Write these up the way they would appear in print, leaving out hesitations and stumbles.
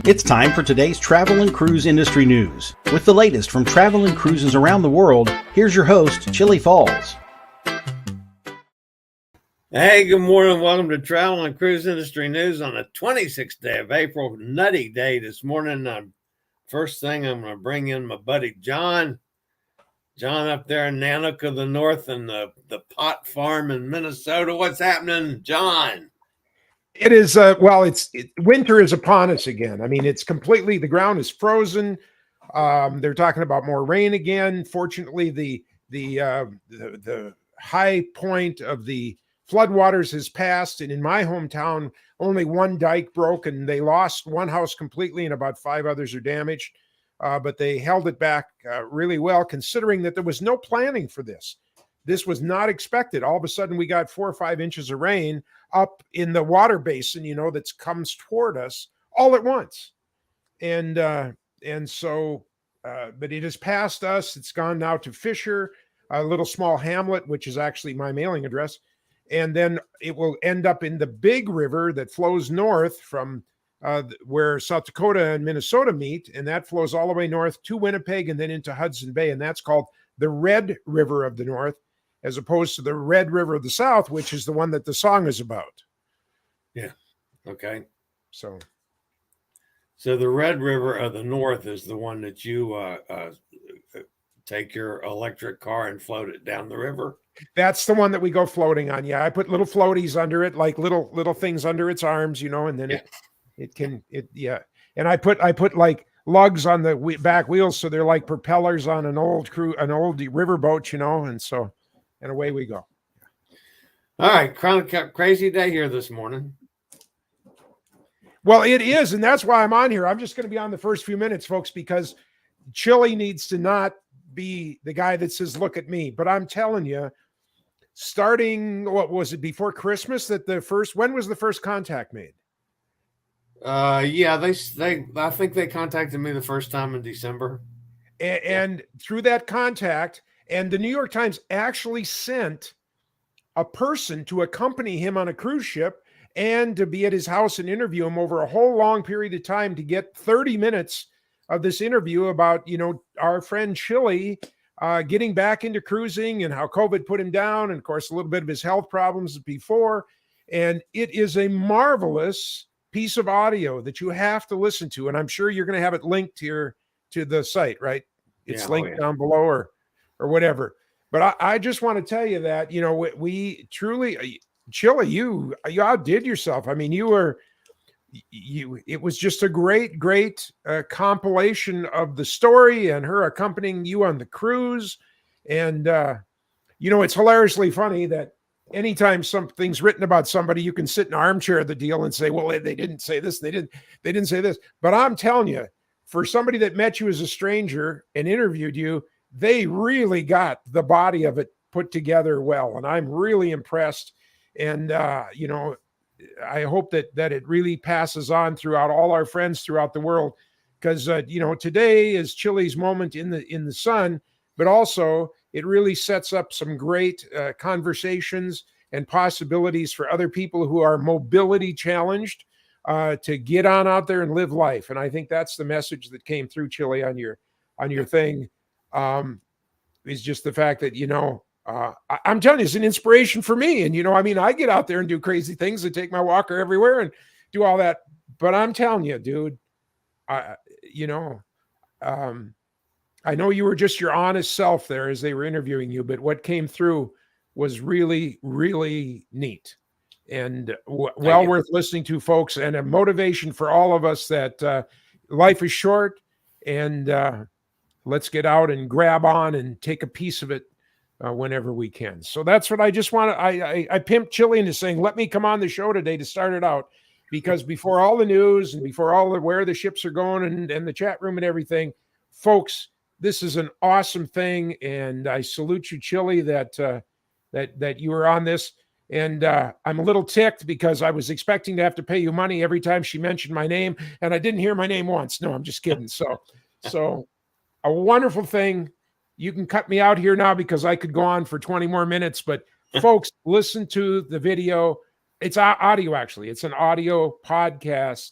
It's time for today's travel and cruise industry news. With the latest from travel and cruises around the world, here's your host, Chillie Falls. Hey, good morning. Welcome to Travel and Cruise Industry News on the 26th day of April, nutty day this morning. First thing, I'm going to bring in my buddy John. John up there in Nanook of the North and the pot farm in Minnesota. What's happening, John? It is, winter is upon us again. I mean, it's completely, the ground is frozen. They're talking about more rain again. Fortunately, the high point of the floodwaters has passed. And in my hometown, only one dike broke and they lost one house completely and about 5 others are damaged. But they held it back really well, considering that there was no planning for this. This was not expected. All of a sudden, we got 4 or 5 inches of rain up in the water basin, that comes toward us all at once. And so, but it has passed us. It's gone now to Fisher, a little small hamlet, which is actually my mailing address. And then it will end up in the big river that flows north from where South Dakota and Minnesota meet. And that flows all the way north to Winnipeg and then into Hudson Bay. And that's called the Red River of the North, as opposed to the Red River of the South, which is the one that the song is about. Yeah. Okay. So the Red River of the North is the one that you take your electric car and float it down the river. That's the one that we go floating on. Yeah. I put little floaties under it, like little things under its arms, and then yeah. And I put like lugs on the back wheels. So they're like propellers on an old river boat, and so, and away we go. All right. Crazy day here this morning. Well, it is. And that's why I'm on here. I'm just going to be on the first few minutes, folks, because Chillie needs to not be the guy that says, look at me. But I'm telling you, starting, what was it, before Christmas when was the first contact made? Yeah, I think they contacted me the first time in December. And through that contact, and the New York Times actually sent a person to accompany him on a cruise ship and to be at his house and interview him over a whole long period of time to get 30 minutes of this interview about, our friend Chillie getting back into cruising and how COVID put him down. And of course, a little bit of his health problems before. And it is a marvelous piece of audio that you have to listen to. And I'm sure you're going to have it linked here to the site, right? It's linked down below or whatever. But I just want to tell you that, we truly, Chillie, you outdid yourself. I mean, it was just a great compilation of the story and her accompanying you on the cruise. And, it's hilariously funny that anytime something's written about somebody, you can sit in an armchair of the deal and say, well, they didn't say this. They didn't say this. But I'm telling you, for somebody that met you as a stranger and interviewed you, they really got the body of it put together well. And I'm really impressed. And, I hope that it really passes on throughout all our friends throughout the world. Because, today is Chillie's moment in the sun, but also it really sets up some great conversations and possibilities for other people who are mobility challenged to get on out there and live life. And I think that's the message that came through, Chillie, on your thing, is just the fact that, I'm telling you, it's an inspiration for me. And, I get out there and do crazy things and take my walker everywhere and do all that. But I'm telling you, dude, I know you were just your honest self there as they were interviewing you, but what came through was really, really neat and well worth listening to, folks, and a motivation for all of us that life is short and let's get out and grab on and take a piece of it whenever we can. So that's what I just want to, I pimped Chillie into saying, let me come on the show today to start it out, because before all the news and before all the where the ships are going and the chat room and everything, folks, this is an awesome thing. And I salute you, Chillie, that you were on this. And I'm a little ticked because I was expecting to have to pay you money every time she mentioned my name, and I didn't hear my name once. No, I'm just kidding. So a wonderful thing. You can cut me out here now because I could go on for 20 more minutes, but folks, listen to the video. It's audio, actually. It's an audio podcast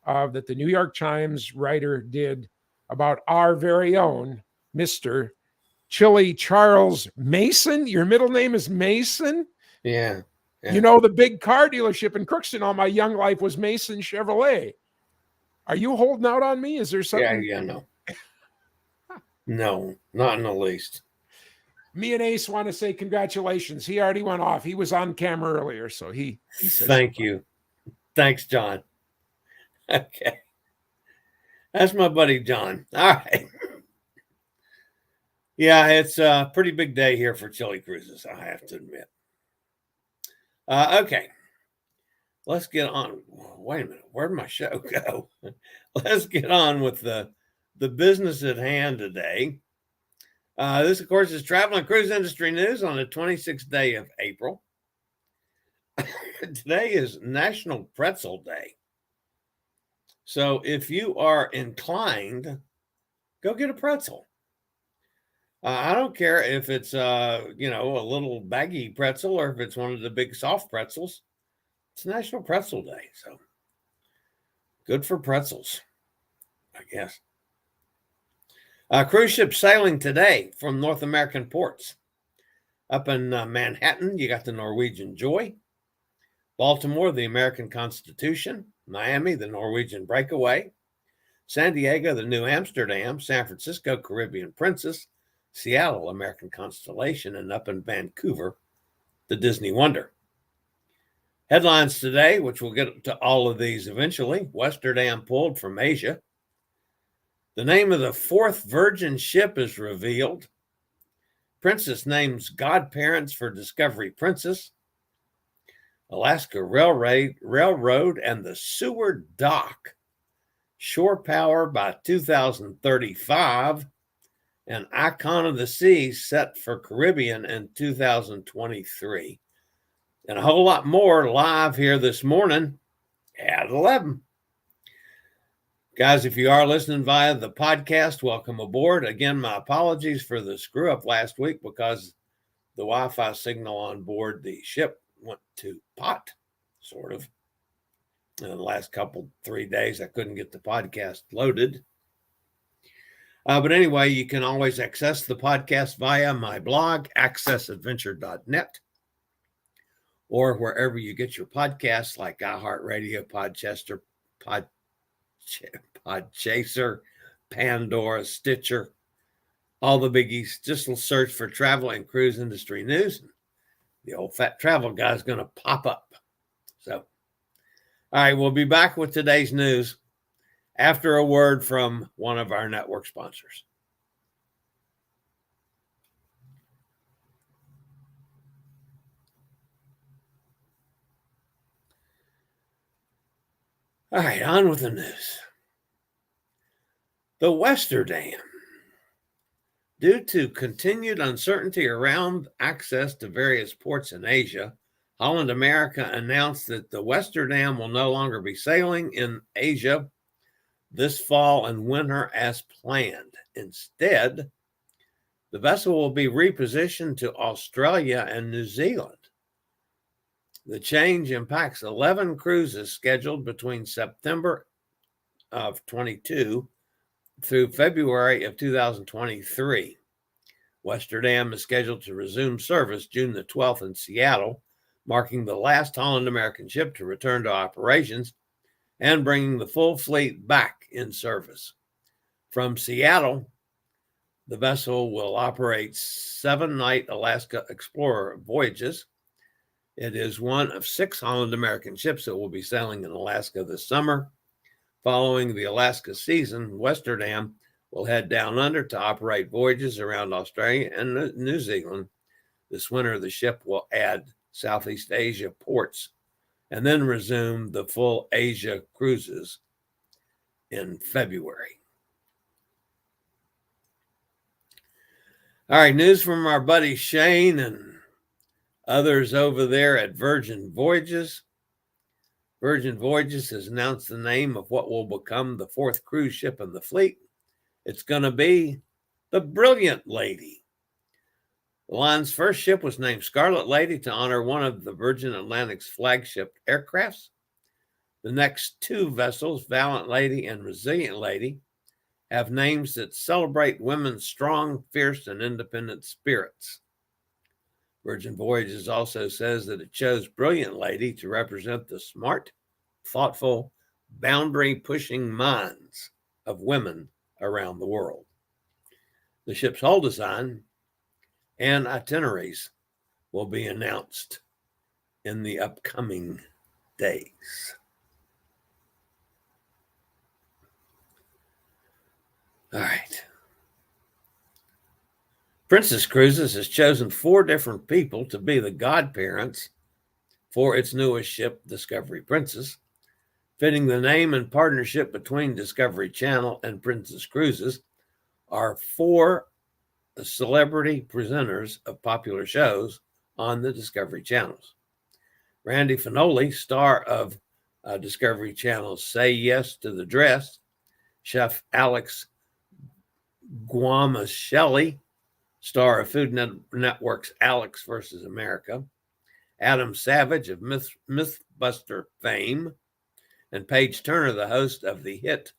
that the New York Times writer did about our very own Mr. Chillie Charles Mason. Your middle name is Mason? Yeah. You know, the big car dealership in Crookston all my young life was Mason Chevrolet. Are you holding out on me? Is there something? Yeah, no. No, not in the least. Me and Ace want to say congratulations. He already went off. He was on camera earlier, so he said thank you. Thanks, John. Okay. That's my buddy John. All right. Yeah, it's a pretty big day here for Chillie Cruises, I have to admit. Okay. Let's get on. Wait a minute. Where'd my show go? Let's get on with the business at hand today. This, of course, is Travel and Cruise Industry News on the 26th day of April. Today is National Pretzel Day. So if you are inclined, go get a pretzel. I don't care if it's, a little baggy pretzel or if it's one of the big soft pretzels. It's National Pretzel Day. So good for pretzels, I guess. Cruise ships sailing today from North American ports. Up in Manhattan, you got the Norwegian Joy. Baltimore, the American Constitution. Miami, the Norwegian Breakaway. San Diego, the Nieuw Amsterdam. San Francisco, Caribbean Princess. Seattle, American Constellation. And up in Vancouver, the Disney Wonder. Headlines today, which we'll get to all of these eventually. Westerdam pulled from Asia. The name of the fourth Virgin ship is revealed. Princess names Godparents for Discovery Princess. Alaska Railroad and the Seward Dock. Shore power by 2035. An Icon of the Sea set for Caribbean in 2023. And a whole lot more live here this morning at 11. Guys, if you are listening via the podcast, welcome aboard. Again, my apologies for the screw up last week because the Wi-Fi signal on board the ship went to pot, sort of. In the last 3 days, I couldn't get the podcast loaded. But anyway, you can always access the podcast via my blog, accessadventure.net, or wherever you get your podcasts like iHeartRadio, Podchaser, Pandora, Stitcher, all the biggies. Just search for Travel and Cruise Industry News. The old fat travel guy is going to pop up. So, all right, we'll be back with today's news after a word from one of our network sponsors. All right, on with the news. The Westerdam. Due to continued uncertainty around access to various ports in Asia, Holland America announced that the Westerdam will no longer be sailing in Asia this fall and winter as planned. Instead, the vessel will be repositioned to Australia and New Zealand. The change impacts 11 cruises scheduled between September of 22 through February of 2023. Westerdam is scheduled to resume service June the 12th in Seattle, marking the last Holland American ship to return to operations and bringing the full fleet back in service. From Seattle, the vessel will operate 7-night Alaska Explorer voyages. It is one of 6 Holland American ships that will be sailing in Alaska this summer. Following the Alaska season, Westerdam will head down under to operate voyages around Australia and New Zealand. This winter, the ship will add Southeast Asia ports and then resume the full Asia cruises in February. All right, news from our buddy Shane and others over there at Virgin Voyages. Virgin Voyages has announced the name of what will become the 4th cruise ship in the fleet. It's going to be the Brilliant Lady. The line's first ship was named Scarlet Lady to honor one of the Virgin Atlantic's flagship aircrafts. The next two vessels, Valiant Lady and Resilient Lady, have names that celebrate women's strong, fierce, and independent spirits. Virgin Voyages also says that it chose Brilliant Lady to represent the smart, thoughtful, boundary-pushing minds of women around the world. The ship's hull design and itineraries will be announced in the upcoming days. All right. Princess Cruises has chosen 4 different people to be the godparents for its newest ship, Discovery Princess, fitting the name and partnership between Discovery Channel and Princess Cruises are 4 celebrity presenters of popular shows on the Discovery Channels. Randy Finoli, star of Discovery Channel's Say Yes to the Dress, Chef Alex Guamashelli, star of Food Network's Alex vs. America, Adam Savage of Mythbuster fame, and Paige Turner, the host of the hit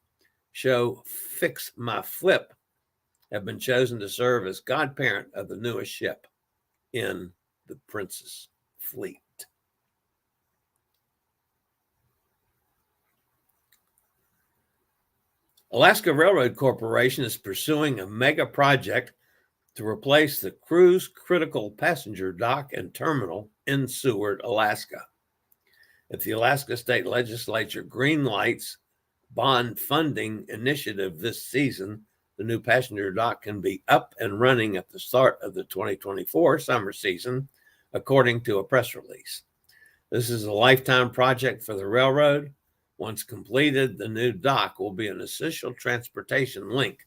show Fix My Flip, have been chosen to serve as godparent of the newest ship in the Princess fleet. Alaska Railroad Corporation is pursuing a mega project to replace the cruise critical passenger dock and terminal in Seward, Alaska. If the Alaska State Legislature greenlights bond funding initiative this season, the new passenger dock can be up and running at the start of the 2024 summer season, according to a press release. This is a lifetime project for the railroad. Once completed, the new dock will be an essential transportation link,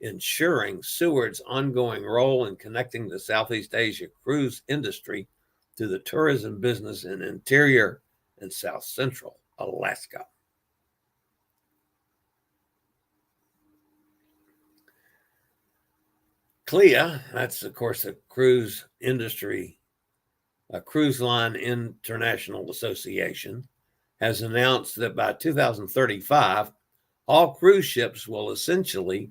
ensuring Seward's ongoing role in connecting the Southeast Asia cruise industry to the tourism business in interior and South Central Alaska. CLIA, that's of course a cruise industry, a Cruise Line International Association, has announced that by 2035, all cruise ships will essentially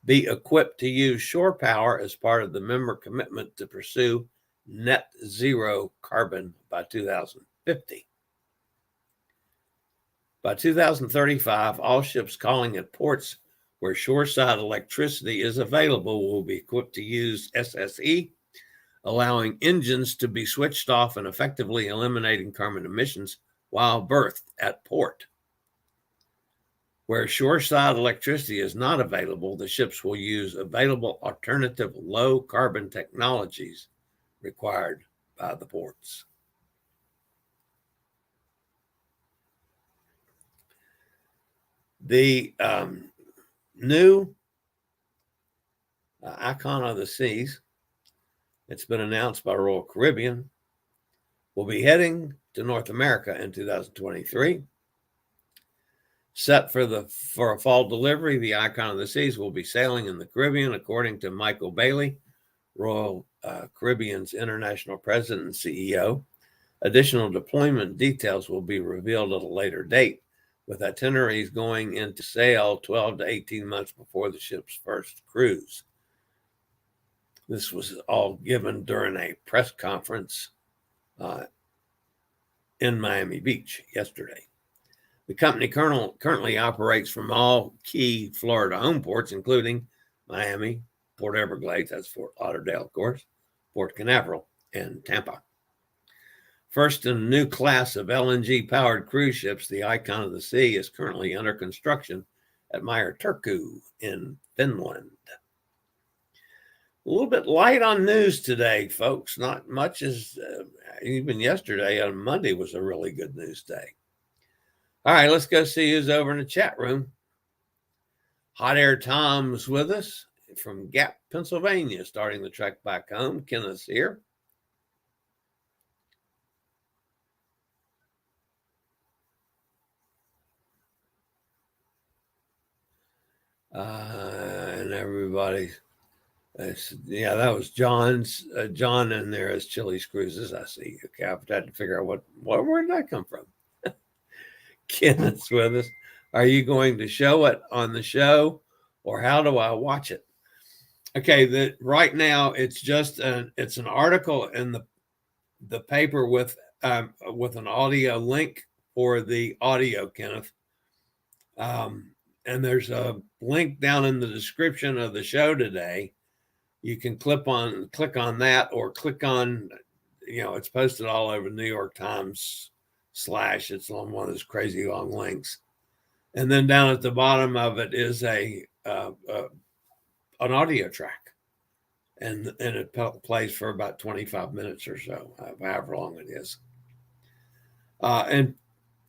be equipped to use shore power as part of the member commitment to pursue net zero carbon by 2050. By 2035, all ships calling at ports where shoreside electricity is available will be equipped to use SSE, allowing engines to be switched off and effectively eliminating carbon emissions while berthed at port. Where shoreside electricity is not available, the ships will use available alternative low carbon technologies required by the ports. The new Icon of the Seas, it's been announced by Royal Caribbean, will be heading to North America in 2023. Set for a fall delivery, the Icon of the Seas will be sailing in the Caribbean, according to Michael Bailey, Royal Caribbean's international president and CEO. Additional deployment details will be revealed at a later date, with itineraries going into sail 12 to 18 months before the ship's first cruise. This was all given during a press conference in Miami Beach yesterday. The company currently operates from all key Florida home ports, including Miami, Port Everglades, that's Fort Lauderdale, of course, Port Canaveral, and Tampa. First in a new class of LNG-powered cruise ships, the Icon of the Sea is currently under construction at Meyer Turku in Finland. A little bit light on news today, folks. Not much as even yesterday on Monday was a really good news day. All right, let's go see who's over in the chat room. Hot Air Tom's with us from Gap, Pennsylvania, starting the trek back home. Kenneth's here. And everybody, yeah, that was John's. John in there as Chillie's Cruises. I see. Okay, I've had to figure out where did that come from? Kenneth's with us. Are you going to show it on the show, or how do I watch it? Okay, right now it's just it's an article in the paper with an audio link for the audio, Kenneth. And there's a link down in the description of the show today. You can click on that, or click on, it's posted all over New York Times / it's on one of those crazy long links. And then down at the bottom of it is an audio track. And it plays for about 25 minutes or so, however long it is. And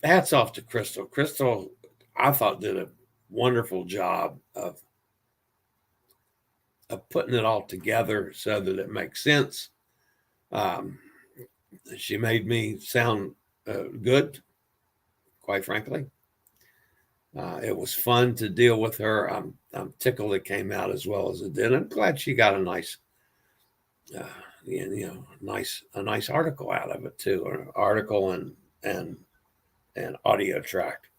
hats off to Crystal. Crystal, I thought, did a wonderful job of putting it all together so that it makes sense. She made me sound good, quite frankly. It was fun to deal with her. I'm tickled it came out as well as it did. I'm glad she got a nice, nice article out of it too, an article and audio track.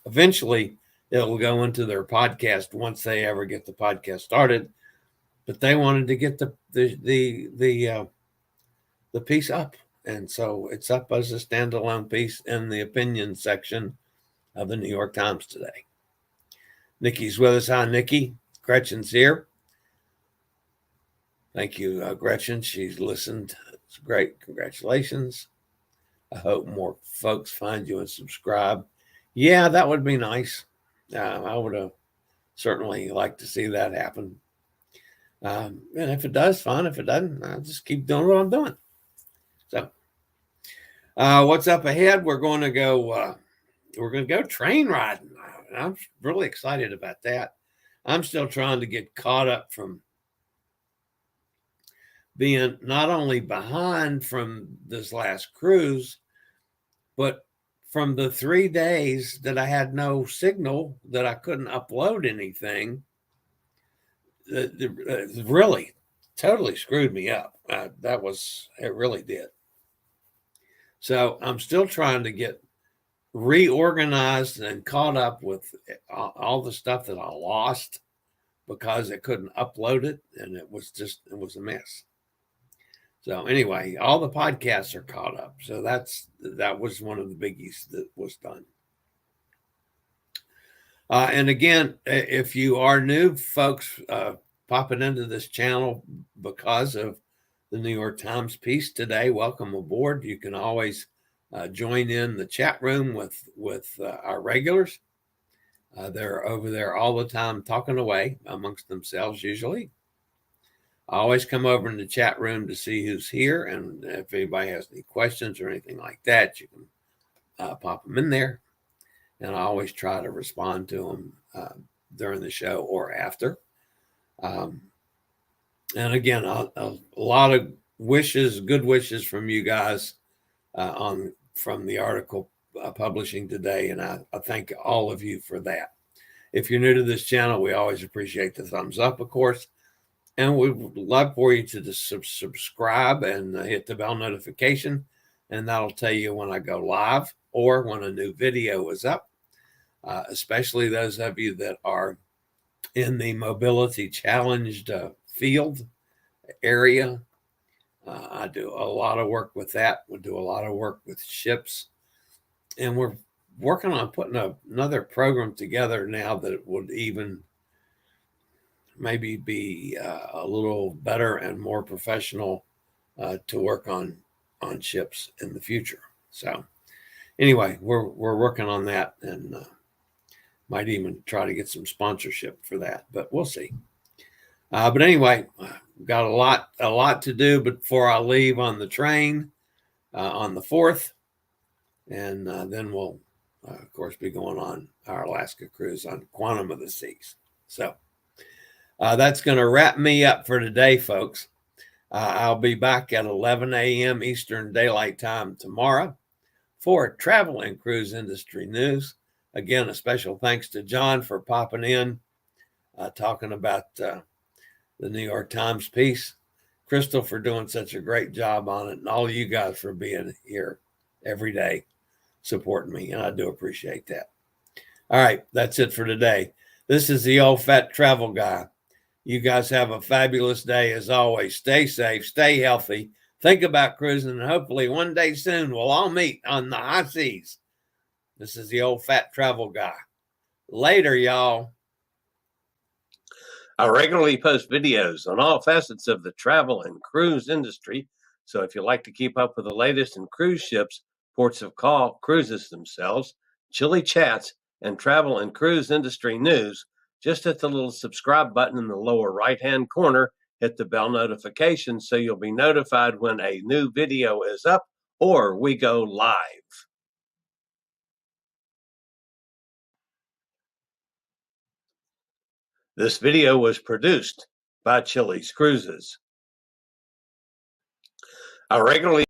Eventually, it'll go into their podcast once they ever get the podcast started. But they wanted to get the piece up, and so it's up as a standalone piece in the opinion section of the New York Times today. Nikki's with us. Hi, Nikki. Gretchen's here. Thank you, Gretchen. She's listened. It's great. Congratulations. I hope more folks find you and subscribe. Yeah, that would be nice. I would have certainly liked to see that happen. And if it does, fine. If it doesn't, I'll just keep doing what I'm doing. So, what's up ahead? We're going to go train riding. I'm really excited about that. I'm still trying to get caught up from being not only behind from this last cruise, but from the 3 days that I had no signal, that I couldn't upload anything. It really totally screwed me up. It really did. So I'm still trying to get reorganized and caught up with all the stuff that I lost because I couldn't upload it, and it was a mess. So anyway, all the podcasts are caught up. So that was one of the biggies that was done. And again, if you are new, folks, popping into this channel because of the New York Times piece today, welcome aboard. You can always join in the chat room with our regulars. They're over there all the time talking away amongst themselves usually. I always come over in the chat room to see who's here, and if anybody has any questions or anything like that, you can pop them in there. And I always try to respond to them during the show or after. And again, a lot of good wishes from you guys from the article publishing today. And I thank all of you for that. If you're new to this channel, we always appreciate the thumbs up, of course. And we would love for you to subscribe and hit the bell notification. And that'll tell you when I go live or when a new video is up, especially those of you that are in the mobility challenged field area. I do a lot of work with that. We do a lot of work with ships. And we're working on putting another program together now that would even maybe be a little better and more professional to work on ships in the future. So anyway, we're working on that, and might even try to get some sponsorship for that, but we'll see. But anyway, got a lot to do before I leave on the train on the 4th. And then we'll, of course, be going on our Alaska cruise on Quantum of the Seas. So that's going to wrap me up for today, folks. I'll be back at 11 a.m. Eastern Daylight Time tomorrow for Travel and Cruise Industry News. Again, a special thanks to John for popping in, talking about the New York Times piece. Crystal for doing such a great job on it, and all you guys for being here every day supporting me, and I do appreciate that. All right, that's it for today. This is the old fat travel guy. You guys have a fabulous day as always. Stay safe, stay healthy. Think about cruising, and hopefully one day soon we'll all meet on the high seas. This is the old fat travel guy. Later, y'all. I regularly post videos on all facets of the travel and cruise industry. So if you like to keep up with the latest in cruise ships, ports of call, cruises themselves, Chillie chats, and travel and cruise industry news, just hit the little subscribe button in the lower right-hand corner, hit the bell notification so you'll be notified when a new video is up or we go live. This video was produced by Chillie's Cruises. I regularly